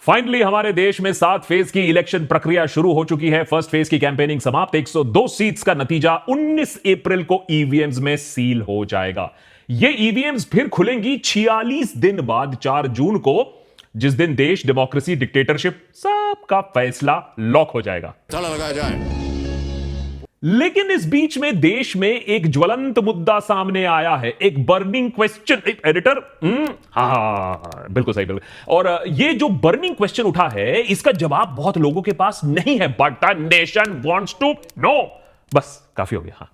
Finally हमारे देश में 7 फेज की इलेक्शन प्रक्रिया शुरू हो चुकी है। फर्स्ट फेज की कैंपेनिंग समाप्त। 102 सीट्स का नतीजा 19 अप्रैल को ईवीएम्स में सील हो जाएगा। ये ईवीएम्स फिर खुलेंगी 46 दिन बाद 4 जून को, जिस दिन देश डेमोक्रेसी डिक्टेटरशिप सबका फैसला लॉक हो जाएगा। ताला लगाया जाए। लेकिन इस बीच में देश में एक ज्वलंत मुद्दा सामने आया है, एक बर्निंग क्वेश्चन। एडिटर हाँ बिल्कुल सही, बिल्कुल। और ये जो बर्निंग क्वेश्चन उठा है, इसका जवाब बहुत लोगों के पास नहीं है, but the nation wants to know. बस काफी हो गया। हाँ,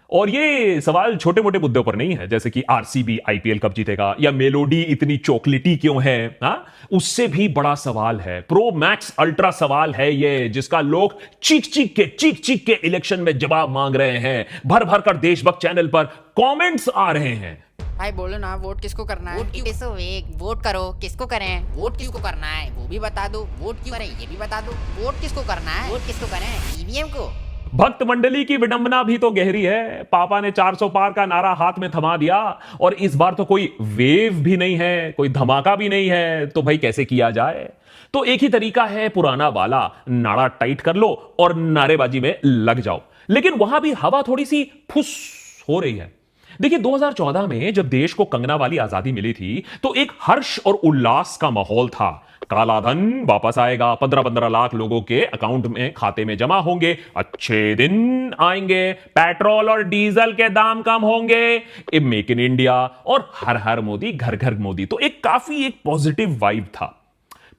और ये सवाल छोटे मोटे मुद्दों पर नहीं है, जैसे कि आरसीबी आईपीएल कब जीतेगा या मेलोडी इतनी चॉकलेटी क्यों है। हाँ, उससे भी बड़ा सवाल है, प्रो मैक्स अल्ट्रा सवाल है ये, जिसका लोग चीख चीख के इलेक्शन में जवाब मांग रहे हैं। भर भर कर देशभक्त चैनल पर कमेंट्स आ रहे हैं। भाई बोलो ना, वोट किसको करना है? वोट करो, किसको करें? वोट किसको करना है वो भी बता दो। वोट क्यों करें ये भी बता दो। वोट किसको करना है? वोट किसको करें? ईवीएम को। भक्त मंडली की विडंबना भी तो गहरी है। पापा ने 400 पार का नारा हाथ में थमा दिया, और इस बार तो कोई वेव भी नहीं है, कोई धमाका भी नहीं है, तो भाई कैसे किया जाए? तो एक ही तरीका है, पुराना वाला, नाड़ा टाइट कर लो और नारेबाजी में लग जाओ। लेकिन वहां भी हवा थोड़ी सी फुस हो रही है। देखिए 2014 में जब देश को कंगना वाली आजादी मिली थी, तो एक हर्ष और उल्लास का माहौल था। काला धन वापस आएगा, 15-15 लाख लोगों के अकाउंट में, खाते में जमा होंगे, अच्छे दिन आएंगे, पेट्रोल और डीजल के दाम कम होंगे, मेक इन इंडिया और हर हर मोदी घर घर मोदी। तो एक काफी पॉजिटिव वाइब था।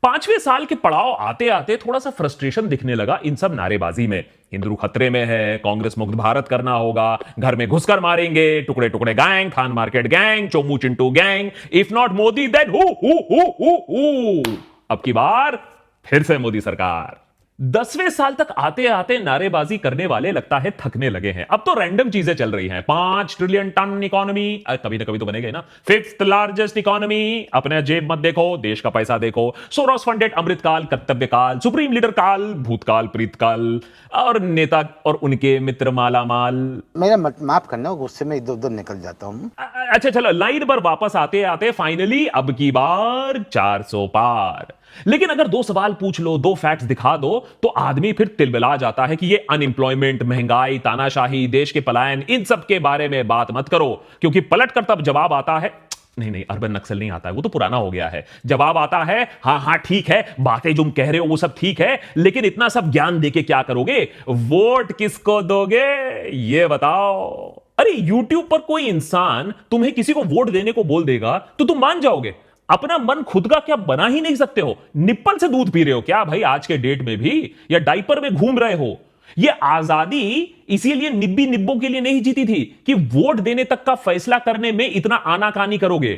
5वें साल के पड़ाव आते आते थोड़ा सा फ्रस्ट्रेशन दिखने लगा इन सब नारेबाजी में। हिंदू खतरे में है, कांग्रेस मुक्त भारत करना होगा, घर में घुसकर मारेंगे, टुकड़े टुकड़े गैंग, खान मार्केट गैंग, चोमू चिंटू gang, if not Modi then who. अब की बार फिर से मोदी सरकार। 10वें साल तक आते आते नारेबाजी करने वाले लगता है थकने लगे हैं। अब तो रैंडम चीजें चल रही हैं। 5 ट्रिलियन टन इकोनॉमी, कभी ना कभी तो बनेगा ना। 5th लार्जेस्ट इकोनॉमी, अपने जेब मत देखो, देश का पैसा देखो। सोरोस फंडेड अमृतकाल, कर्तव्य काल, सुप्रीम लीडर काल, भूतकाल प्रीतकाल, और नेता और उनके मित्र मालामाल। मेरा माफ करना, गुस्से में इधर उधर निकल जाता हूं। अच्छा चलो, लाइन पर वापस आते आते फाइनली अब की बार 400 पार। लेकिन अगर 2 सवाल पूछ लो, 2 फैक्ट्स दिखा दो, तो आदमी फिर तिलमिला जाता है कि ये अनएम्प्लॉयमेंट, महंगाई, तानाशाही, देश के पलायन, इन सब के बारे में बात मत करो, क्योंकि पलट कर तब जवाब आता है, नहीं अर्बन नक्सल नहीं आता है, वो तो पुराना हो गया है। जवाब आता है, हाँ ठीक है, बातें जो कह रहे हो वो सब ठीक है, लेकिन इतना सब ज्ञान देके क्या करोगे? वोट किसको दोगे ये बताओ। अरे YouTube पर कोई इंसान तुम्हें किसी को वोट देने को बोल देगा तो तुम मान जाओगे? अपना मन खुद का क्या बना ही नहीं सकते हो? निप्पल से दूध पी रहे हो क्या भाई आज के डेट में भी, या डाइपर में घूम रहे हो? ये आजादी इसीलिए निब्बी निब्बों के लिए नहीं जीती थी कि वोट देने तक का फैसला करने में इतना आनाकानी करोगे,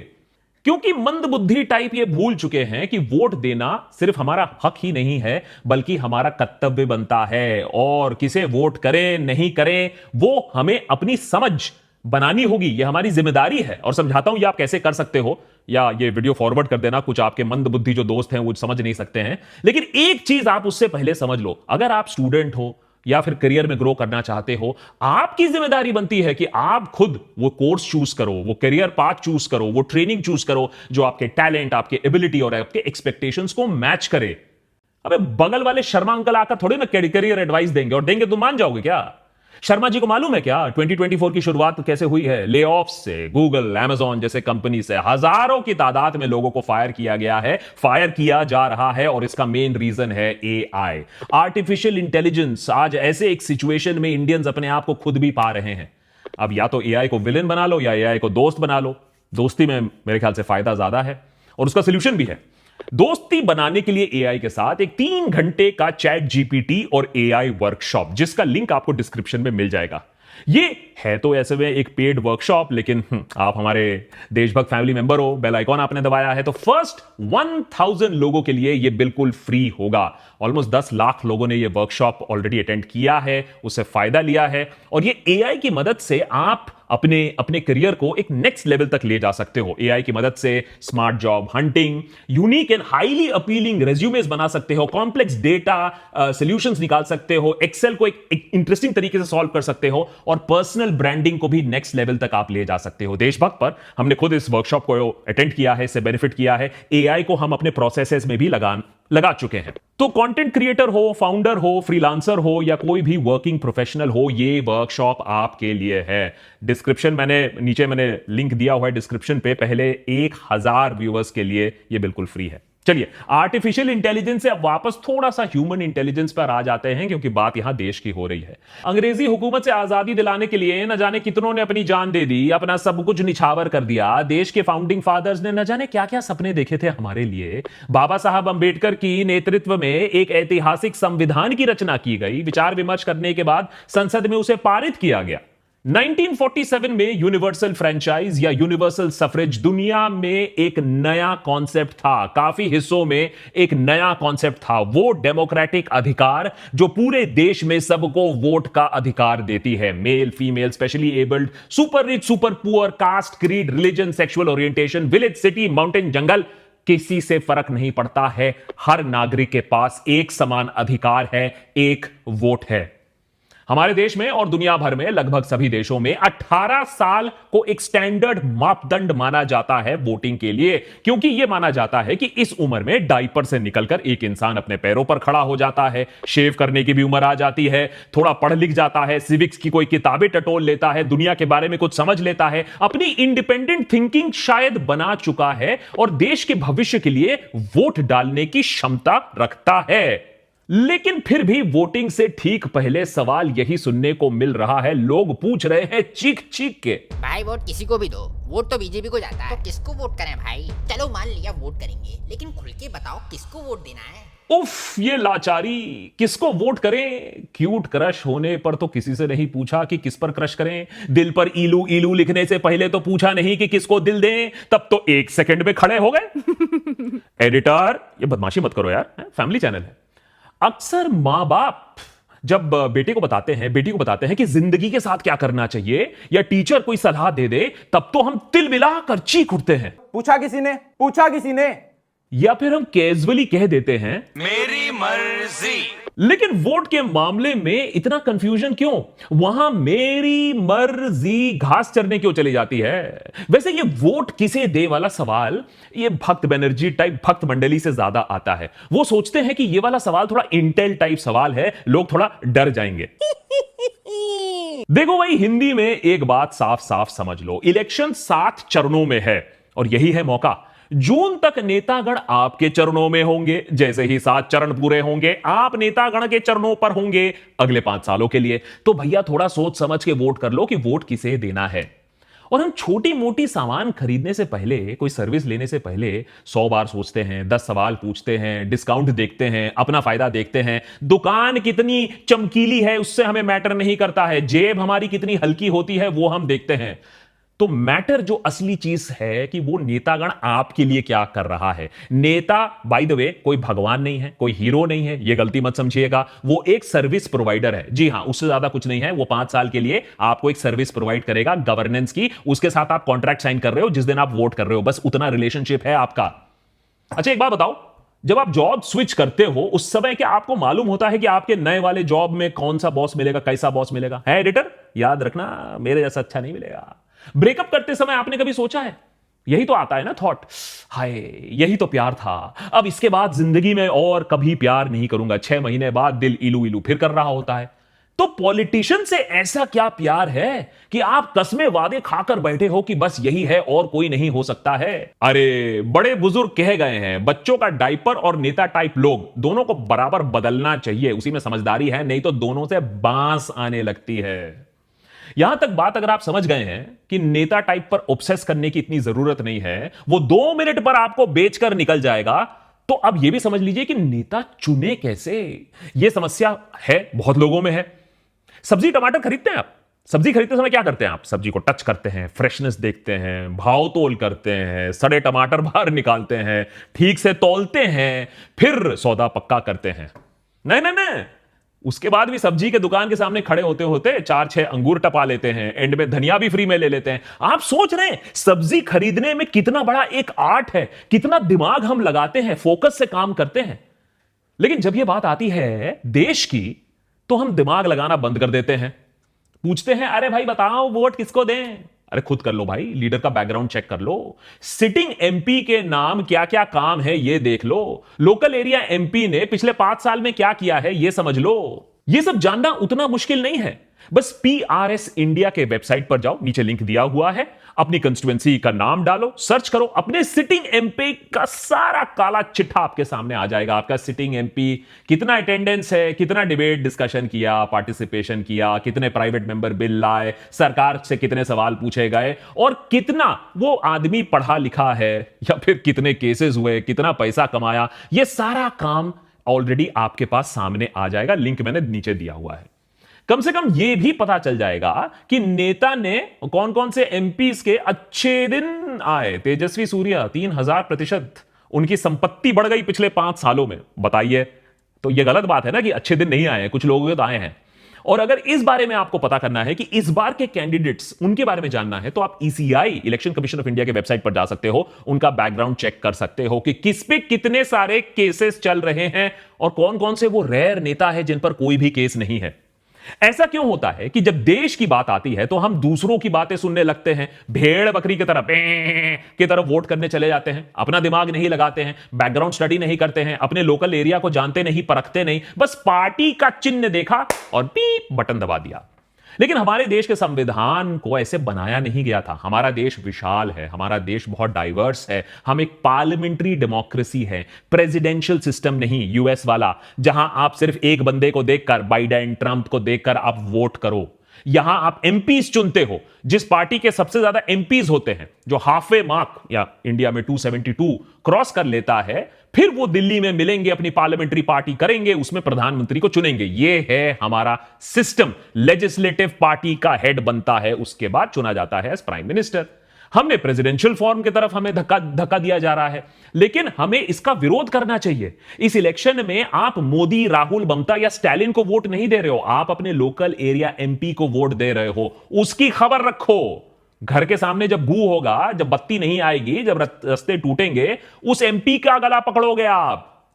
क्योंकि मंदबुद्धि टाइप ये भूल चुके हैं कि वोट देना सिर्फ हमारा हक ही नहीं है, बल्कि हमारा कर्तव्य बनता है। और किसे वोट करें नहीं करें वो हमें अपनी समझ बनानी होगी, ये हमारी जिम्मेदारी है। और समझाता हूं ये आप कैसे कर सकते हो, या ये वीडियो फॉरवर्ड कर देना, कुछ आपके मंदबुद्धि जो दोस्त हैं वो समझ नहीं सकते हैं। लेकिन एक चीज आप उससे पहले समझ लो, अगर आप स्टूडेंट हो या फिर करियर में ग्रो करना चाहते हो, आपकी जिम्मेदारी बनती है कि आप खुद वो कोर्स चूज करो, वो करियर पाथ चूज करो, वो ट्रेनिंग चूज करो जो आपके टैलेंट, आपके एबिलिटी और आपके एक्सपेक्टेशंस को मैच करे। अबे बगल वाले शर्मा अंकल आकर थोड़े ना करियर एडवाइस देंगे, और देंगे तो मान जाओगे क्या? शर्मा जी को मालूम है क्या 2024 की शुरुआत कैसे हुई है? ले ऑफ से। गूगल, अमेजॉन जैसे कंपनी से हजारों की तादाद में लोगों को फायर किया गया है, फायर किया जा रहा है, और इसका मेन रीजन है एआई, आर्टिफिशियल इंटेलिजेंस। आज ऐसे एक सिचुएशन में इंडियंस अपने आप को खुद भी पा रहे हैं। अब या तो एआई को विलेन बना लो या एआई को दोस्त बना लो। दोस्ती में मेरे ख्याल से फायदा ज्यादा है, और उसका सोल्यूशन भी है। दोस्ती बनाने के लिए एआई के साथ एक 3 घंटे का चैट जीपीटी और एआई वर्कशॉप, जिसका लिंक आपको डिस्क्रिप्शन में मिल जाएगा। ये है तो ऐसे में एक पेड वर्कशॉप, लेकिन आप हमारे देशभक्त फैमिली मेंबर हो, बेल आइकॉन आपने दबाया है, तो फर्स्ट 1000 लोगों के लिए ये बिल्कुल फ्री होगा। ऑलमोस्ट 10 लाख लोगों ने ये वर्कशॉप ऑलरेडी अटेंड किया है, उससे फायदा लिया है, और ये एआई की मदद से आप अपने करियर को एक नेक्स्ट लेवल तक ले जा सकते हो। एआई की मदद से smart job hunting, unique and highly appealing resumes बना सकते हो, कॉम्प्लेक्स डेटा सॉल्यूशंस निकाल सकते हो, एक्सेल को एक इंटरेस्टिंग तरीके से सॉल्व कर सकते हो, और पर्सनल ब्रांडिंग को भी नेक्स्ट लेवल तक आप ले जा सकते हो। देशभक्त पर हमने खुद इस वर्कशॉप को अटेंड किया है, इससे बेनिफिट किया है। एआई को हम अपने प्रोसेसेस में भी लगा चुके हैं। तो कंटेंट क्रिएटर हो, फाउंडर हो, फ्रीलांसर हो या कोई भी वर्किंग प्रोफेशनल हो, ये वर्कशॉप आपके लिए है। डिस्क्रिप्शन नीचे मैंने लिंक दिया हुआ है डिस्क्रिप्शन पे। पहले 1000 व्यूअर्स के लिए ये बिल्कुल फ्री है। चलिए, आर्टिफिशियल इंटेलिजेंस से अब वापस थोड़ा सा ह्यूमन इंटेलिजेंस पर आ जाते हैं, क्योंकि बात यहां देश की हो रही है। अंग्रेजी हुकूमत से आजादी दिलाने के लिए न जाने कितनों ने अपनी जान दे दी, अपना सब कुछ निछावर कर दिया। देश के फाउंडिंग फादर्स ने न जाने क्या क्या सपने देखे थे हमारे लिए। बाबा साहब अंबेडकर की नेतृत्व में एक ऐतिहासिक संविधान की रचना की गई। विचार विमर्श करने के बाद संसद में उसे पारित किया गया। 1947 में यूनिवर्सल फ्रेंचाइज या यूनिवर्सल सफरेज दुनिया में एक नया कॉन्सेप्ट था। काफी हिस्सों में एक नया कॉन्सेप्ट था। वो डेमोक्रेटिक अधिकार जो पूरे देश में सबको वोट का अधिकार देती है। Male, female, specially abled, super rich, super poor, caste, creed, religion, sexual orientation, village, city, mountain, जंगल, किसी से फर्क नहीं पड़ता है। हर नागरिक के पास एक समान अधिकार है, एक वोट है। हमारे देश में और दुनिया भर में लगभग सभी देशों में 18 साल को एक स्टैंडर्ड मापदंड माना जाता है वोटिंग के लिए, क्योंकि यह माना जाता है कि इस उम्र में डायपर से निकलकर एक इंसान अपने पैरों पर खड़ा हो जाता है, शेव करने की भी उम्र आ जाती है, थोड़ा पढ़ लिख जाता है, सिविक्स की कोई किताबें टटोल लेता है, दुनिया के बारे में कुछ समझ लेता है, अपनी इंडिपेंडेंट थिंकिंग शायद बना चुका है और देश के भविष्य के लिए वोट डालने की क्षमता रखता है। लेकिन फिर भी वोटिंग से ठीक पहले सवाल यही सुनने को मिल रहा है। लोग पूछ रहे हैं चीख चीख के, भाई वोट किसी को भी दो, वोट तो बीजेपी को जाता है, तो किसको वोट करें भाई? चलो मान लिया वोट करेंगे, लेकिन खुल के बताओ किसको वोट देना है? उफ, ये लाचारी। किसको वोट करें? क्यूट क्रश होने पर तो किसी से नहीं पूछा कि किस पर क्रश करें। दिल पर इलू इलू लिखने से पहले तो पूछा नहीं कि किसको दिल दें, तब तो 1 सेकंड में खड़े हो गए। एडिटर, ये बदमाशी मत करो यार, फैमिली चैनल है। अक्सर मां बाप जब बेटी को बताते हैं कि जिंदगी के साथ क्या करना चाहिए, या टीचर कोई सलाह दे दे, तब तो हम तिल मिलाकर चीख उठते हैं। पूछा किसी ने या फिर हम कैजुअली कह देते हैं मेरी मर्जी। लेकिन वोट के मामले में इतना कंफ्यूजन क्यों? वहां मेरी मर्जी घास चरने क्यों चली जाती है? वैसे ये वोट किसे दे वाला सवाल ये भक्त बनर्जी टाइप भक्त मंडली से ज्यादा आता है। वो सोचते हैं कि ये वाला सवाल थोड़ा इंटेल टाइप सवाल है, लोग थोड़ा डर जाएंगे। देखो भाई, हिंदी में एक बात साफ साफ समझ लो, इलेक्शन 7 चरणों में है और यही है मौका। जून तक नेतागण आपके चरणों में होंगे। जैसे ही 7 चरण पूरे होंगे, आप नेतागण के चरणों पर होंगे अगले 5 सालों के लिए। तो भैया थोड़ा सोच समझ के वोट कर लो कि वोट किसे देना है। और हम छोटी मोटी सामान खरीदने से पहले, कोई सर्विस लेने से पहले 100 बार सोचते हैं, 10 सवाल पूछते हैं, डिस्काउंट देखते हैं, अपना फायदा देखते हैं। दुकान कितनी चमकीली है उससे हमें मैटर नहीं करता है, जेब हमारी कितनी हल्की होती है वो हम देखते हैं। तो मैटर जो असली चीज है कि वो नेतागण आपके लिए क्या कर रहा है। नेता बाय द वे कोई भगवान नहीं है, कोई हीरो नहीं है, ये गलती मत समझिएगा। वो एक सर्विस प्रोवाइडर है। जी हां, उससे ज्यादा कुछ नहीं है। वो 5 साल के लिए आपको एक सर्विस प्रोवाइड करेगा गवर्नेंस की। उसके साथ आप कॉन्ट्रैक्ट साइन कर रहे हो जिस दिन आप वोट कर रहे हो, बस उतना रिलेशनशिप है आपका। अच्छा, एक बात बताओ, जब आप जॉब स्विच करते हो उस समय क्या आपको मालूम होता है कि आपके नए वाले जॉब में कौन सा बॉस मिलेगा, कैसा बॉस मिलेगा? है एडिटर, याद रखना, मेरे जैसा अच्छा नहीं मिलेगा। ब्रेकअप करते समय आपने कभी सोचा है? यही तो आता है ना थॉट, हाय यही तो प्यार था, अब इसके बाद जिंदगी में और कभी प्यार नहीं करूंगा। 6 महीने बाद दिल इलू इलू फिर कर रहा होता है। तो पॉलिटिशियन से ऐसा क्या प्यार है कि आप कसमें वादे खाकर बैठे हो कि बस यही है और कोई नहीं हो सकता है? अरे बड़े बुजुर्ग कह गए हैं, बच्चों का डायपर और नेता टाइप लोग दोनों को बराबर बदलना चाहिए, उसी में समझदारी है, नहीं तो दोनों से बांस आने लगती है। यहां तक बात अगर आप समझ गए हैं कि नेता टाइप पर ऑब्सेस करने की इतनी जरूरत नहीं है, वो 2 मिनट पर आपको बेचकर निकल जाएगा, तो अब यह भी समझ लीजिए कि नेता चुने कैसे। यह समस्या है, बहुत लोगों में है। सब्जी टमाटर खरीदते हैं आप, सब्जी खरीदते समय क्या करते हैं आप? सब्जी को टच करते हैं, फ्रेशनेस देखते हैं, भाव तोल करते हैं, सड़े टमाटर बाहर निकालते हैं, ठीक से तौलते हैं, फिर सौदा पक्का करते हैं। नहीं नहीं नहीं, उसके बाद भी सब्जी के दुकान के सामने खड़े होते होते 4-6 अंगूर टपा लेते हैं, एंड में धनिया भी फ्री में ले लेते हैं। आप सोच रहे हैं सब्जी खरीदने में कितना बड़ा एक आर्ट है, कितना दिमाग हम लगाते हैं, फोकस से काम करते हैं। लेकिन जब यह बात आती है देश की, तो हम दिमाग लगाना बंद कर देते हैं। पूछते हैं, अरे भाई बताओ वोट किसको दें? अरे खुद कर लो भाई, लीडर का बैकग्राउंड चेक कर लो, सिटिंग एमपी के नाम क्या क्या काम है ये देख लो, लोकल एरिया एमपी ने पिछले 5 साल में क्या किया है ये समझ लो। ये सब जानना उतना मुश्किल नहीं है, बस पीआरएस इंडिया के वेबसाइट पर जाओ, नीचे लिंक दिया हुआ है, अपनी कंस्टिट्यूएंसी का नाम डालो, सर्च करो, अपने सिटिंग एमपी का सारा काला चिट्ठा आपके सामने आ जाएगा। आपका सिटिंग एमपी कितना अटेंडेंस है, कितना डिबेट डिस्कशन किया, पार्टिसिपेशन किया, कितने प्राइवेट मेंबर बिल लाए, सरकार से कितने सवाल पूछे गए, और कितना वो आदमी पढ़ा लिखा है, या फिर कितने केसेस हुए, कितना पैसा कमाया, ये सारा काम ऑलरेडी आपके पास सामने आ जाएगा। लिंक मैंने नीचे दिया हुआ है। कम से कम यह भी पता चल जाएगा कि नेता ने कौन कौन से एमपीज के अच्छे दिन आए। तेजस्वी सूर्या 3000% उनकी संपत्ति बढ़ गई पिछले 5 सालों में, बताइए। तो यह गलत बात है ना कि अच्छे दिन नहीं आए, कुछ लोगों के तो आए हैं। और अगर इस बारे में आपको पता करना है कि इस बार के कैंडिडेट्स, उनके बारे में जानना है, तो आप ECI election commission of India के वेबसाइट पर जा सकते हो, उनका बैकग्राउंड चेक कर सकते हो कि किस पे कितने सारे केसेस चल रहे हैं और कौन कौन से वो रेयर नेता है जिन पर कोई भी केस नहीं है। ऐसा क्यों होता है कि जब देश की बात आती है तो हम दूसरों की बातें सुनने लगते हैं, भेड़ बकरी की तरफ वोट करने चले जाते हैं, अपना दिमाग नहीं लगाते हैं, बैकग्राउंड स्टडी नहीं करते हैं, अपने लोकल एरिया को जानते नहीं, परखते नहीं, बस पार्टी का चिन्ह देखा और पीप बटन दबा दिया। लेकिन हमारे देश के संविधान को ऐसे बनाया नहीं गया था। हमारा देश विशाल है, हमारा देश बहुत डाइवर्स है, हम एक पार्लियामेंट्री डेमोक्रेसी है, प्रेसिडेंशियल सिस्टम नहीं यूएस वाला, जहां आप सिर्फ एक बंदे को देखकर, बाइडेन ट्रंप को देखकर आप वोट करो। यहां आप एमपीज चुनते हो, जिस पार्टी के सबसे ज्यादा एमपीज होते हैं, जो हाफवे मार्क या इंडिया में 272 क्रॉस कर लेता है, फिर वो दिल्ली में मिलेंगे, अपनी पार्लियामेंट्री पार्टी करेंगे, उसमें प्रधानमंत्री को चुनेंगे। ये है हमारा सिस्टम। लेजिस्लेटिव पार्टी का हेड बनता है, उसके बाद चुना जाता है एज प्राइम मिनिस्टर। हमने प्रेसिडेंशियल फॉर्म की तरफ हमें धक्का दिया जा रहा है, लेकिन हमें इसका विरोध करना चाहिए। इस इलेक्शन में आप मोदी, राहुल, ममता या स्टैलिन को वोट नहीं दे रहे हो, आप अपने लोकल एरिया एमपी को वोट दे रहे हो। उसकी खबर रखो। घर के सामने जब गू होगा, जब बत्ती नहीं आएगी, जब रास्ते टूटेंगे, उस एमपी का गला पकड़ोगे आप,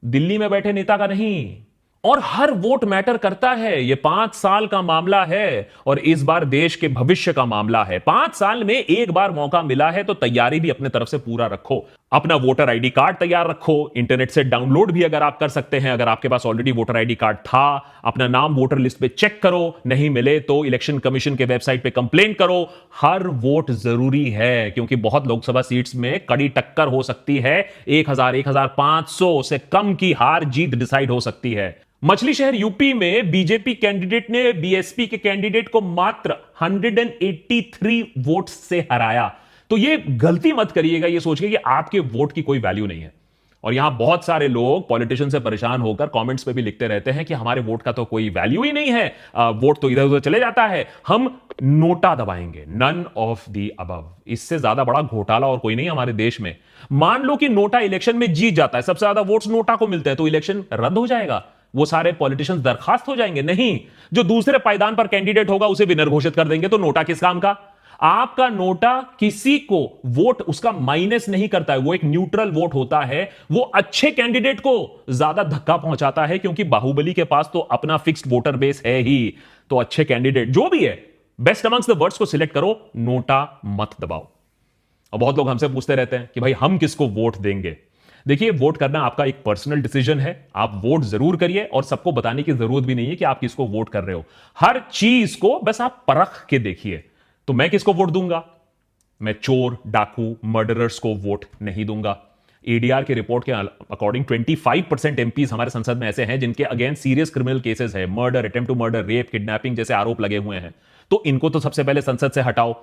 दिल्ली में बैठे नेता का नहीं। और हर वोट मैटर करता है। यह 5 साल का मामला है और इस बार देश के भविष्य का मामला है। 5 साल में एक बार मौका मिला है तो तैयारी भी अपने तरफ से पूरा रखो। अपना वोटर आईडी कार्ड तैयार रखो, इंटरनेट से डाउनलोड भी अगर आप कर सकते हैं, अगर आपके पास ऑलरेडी वोटर आईडी कार्ड था, अपना नाम वोटर लिस्ट पे चेक करो, नहीं मिले तो इलेक्शन कमीशन के वेबसाइट पे कंप्लेन करो। हर वोट जरूरी है, क्योंकि बहुत लोकसभा सीट्स में कड़ी टक्कर हो सकती है। 1000, 1500 से कम की हार जीत डिसाइड हो सकती है। मछली शहर यूपी में बीजेपी कैंडिडेट ने बीएसपी के कैंडिडेट को मात्र 183 वोट से हराया। तो ये गलती मत करिएगा ये सोच के कि आपके वोट की कोई वैल्यू नहीं है। और यहां बहुत सारे लोग पॉलिटिशियन से परेशान होकर कमेंट्स पे भी लिखते रहते हैं कि हमारे वोट का तो कोई वैल्यू ही नहीं है, वोट तो इधर उधर चले जाता है, हम नोटा दबाएंगे। None of the above. इससे ज्यादा बड़ा घोटाला और कोई नहीं हमारे देश में। मान लो कि नोटा इलेक्शन में जीत जाता है, सबसे ज्यादा वोट्स नोटा को मिलते हैं, तो इलेक्शन रद्द हो जाएगा, वो सारे पॉलिटिशियंस दरखास्त हो जाएंगे? नहीं, जो दूसरे पायदान पर कैंडिडेट होगा उसे विनर घोषित कर देंगे। तो नोटा किस काम का? आपका नोटा किसी को वोट उसका माइनस नहीं करता है, वो एक न्यूट्रल वोट होता है। वो अच्छे कैंडिडेट को ज्यादा धक्का पहुंचाता है, क्योंकि बाहुबली के पास तो अपना फिक्स्ड वोटर बेस है ही। तो अच्छे कैंडिडेट जो भी है, बेस्ट अमंग्स द वर्स्ट को सिलेक्ट करो, नोटा मत दबाओ। और बहुत लोग हमसे पूछते रहते हैं कि भाई हम किसको वोट देंगे। देखिए, वोट करना आपका एक पर्सनल डिसीजन है, आप वोट जरूर करिए और सबको बताने की जरूरत भी नहीं है कि आप किसको वोट कर रहे हो। हर चीज को बस आप परख के देखिए। तो मैं किसको वोट दूंगा? मैं चोर, डाकू, मर्डरर्स को वोट नहीं दूंगा। एडीआर की रिपोर्ट के अकॉर्डिंग 25% एमपीज हमारे संसद में ऐसे हैं जिनके अगेंस्ट सीरियस क्रिमिनल केसेस है, murder, attempt to murder, rape, kidnapping जैसे आरोप लगे हुए हैं। तो इनको तो सबसे पहले संसद से हटाओ।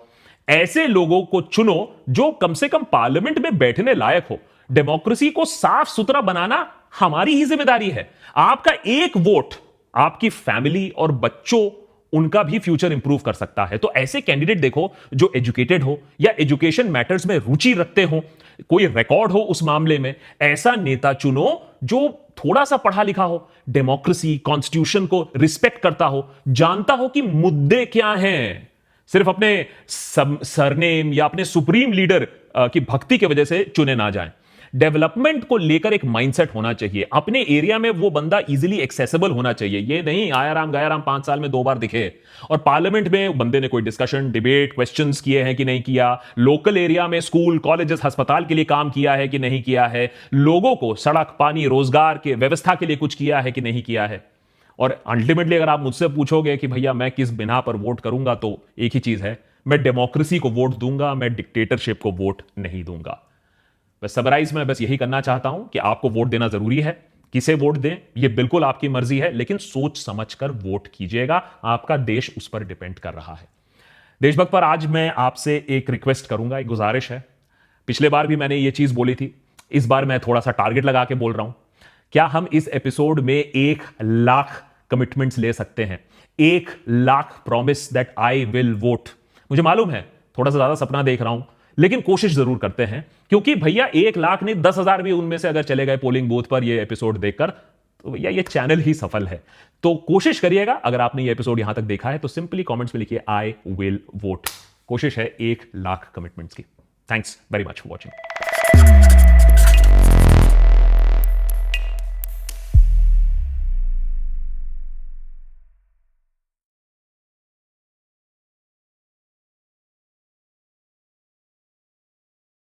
ऐसे लोगों को चुनो जो कम से कम पार्लियामेंट में बैठने लायक हो। डेमोक्रेसी को साफ सुथरा बनाना हमारी ही जिम्मेदारी है। आपका एक वोट आपकी फैमिली और बच्चों, उनका भी फ्यूचर इंप्रूव कर सकता है। तो ऐसे कैंडिडेट देखो जो एजुकेटेड हो या एजुकेशन मैटर्स में रुचि रखते हो, कोई रिकॉर्ड हो उस मामले में। ऐसा नेता चुनो जो थोड़ा सा पढ़ा लिखा हो, डेमोक्रेसी, कॉन्स्टिट्यूशन को रिस्पेक्ट करता हो, जानता हो कि मुद्दे क्या हैं। सिर्फ अपने सरनेम या अपने सुप्रीम लीडर की भक्ति की वजह से चुने ना जाएं। डेवलपमेंट को लेकर एक माइंडसेट होना चाहिए। अपने एरिया में वो बंदा इजीली एक्सेसिबल होना चाहिए। ये नहीं आया राम गया राम 5 साल में 2 बार दिखे। और पार्लियामेंट में बंदे ने कोई डिस्कशन, डिबेट, क्वेश्चंस किए हैं कि नहीं किया, लोकल एरिया में स्कूल, कॉलेजेस, अस्पताल के लिए काम किया है कि नहीं किया है, लोगों को सड़क, पानी, रोजगार के व्यवस्था के लिए कुछ किया है कि नहीं किया है। और अल्टीमेटली अगर आप मुझसे पूछोगे कि भैया मैं किस बिना पर वोट करूंगा, तो एक ही चीज है, मैं डेमोक्रेसी को वोट दूंगा, मैं डिक्टेटरशिप को वोट नहीं दूंगा। बस समराइज में बस यही करना चाहता हूं कि आपको वोट देना जरूरी है। किसे वोट दें ये बिल्कुल आपकी मर्जी है, लेकिन सोच समझकर वोट कीजिएगा। आपका देश उस पर डिपेंड कर रहा है। देशभक्त पर आज मैं आपसे एक रिक्वेस्ट करूंगा, एक गुजारिश है। पिछले बार भी मैंने ये चीज बोली थी, इस बार मैं थोड़ा सा टारगेट लगा के बोल रहा हूं। क्या हम इस एपिसोड में 1 लाख कमिटमेंट्स ले सकते हैं? 1 lakh promise that I will vote. मुझे मालूम है थोड़ा सा ज्यादा सपना देख रहा हूं, लेकिन कोशिश जरूर करते हैं, क्योंकि भैया 1 लाख नहीं 10,000 भी उनमें से अगर चले गए पोलिंग बूथ पर ये एपिसोड देखकर, तो भैया ये चैनल ही सफल है। तो कोशिश करिएगा। अगर आपने ये एपिसोड यहां तक देखा है तो सिंपली कमेंट्स में लिखिए आई विल वोट। कोशिश है 1 लाख कमिटमेंट्स की। Thanks very much for watching.